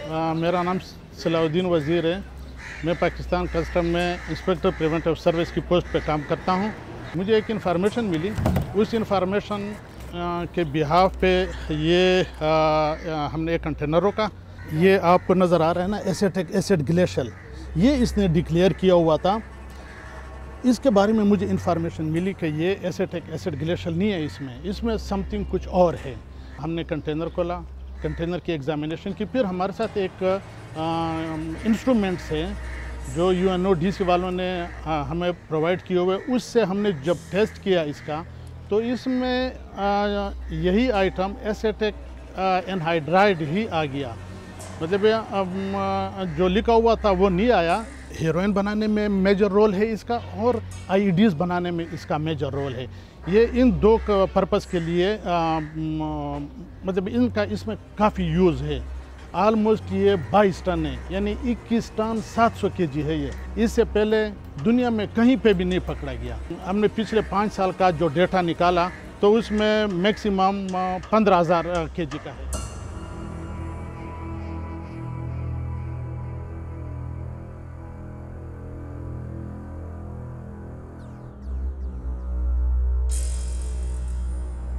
मेरा नाम सलाउद्दीन वज़ीर है। मैं पाकिस्तान कस्टम में इंस्पेक्टर प्रिवेंटिव सर्विस की पोस्ट पे काम करता हूँ। मुझे एक इन्फॉर्मेशन मिली, उस इन्फॉर्मेशन के बिहाफ पे ये हमने एक कंटेनर रोका। ये आपको नज़र आ रहा है ना, एसेटिक एसिड ग्लेशियल, ये इसने डिक्लेयर किया हुआ था। इसके बारे में मुझे इन्फॉर्मेशन मिली कि ये एसेटिक एसिड ग्लेशियल नहीं है, इसमें समथिंग कुछ और है। हमने कंटेनर खोला, कंटेनर की एग्जामिनेशन की, फिर हमारे साथ एक इंस्ट्रूमेंट्स हैं जो UNODC वालों ने हमें प्रोवाइड किए हुए, उससे हमने जब टेस्ट किया इसका, तो इसमें यही आइटम एसेटिक एनहाइड्राइड ही आ गया। मतलब जो लिखा हुआ था वो नहीं आया। हेरोइन बनाने में मेजर रोल है इसका, और IEDs बनाने में इसका मेजर रोल है। ये इन दो पर्पस के लिए मतलब इनका इसमें काफ़ी यूज़ है। आलमोस्ट ये 22 टन है, यानी 21 टन 700 kg है ये। इससे पहले दुनिया में कहीं पे भी नहीं पकड़ा गया। हमने पिछले 5 साल का जो डेटा निकाला तो उसमें मैक्सिमम 15,000 kg का है।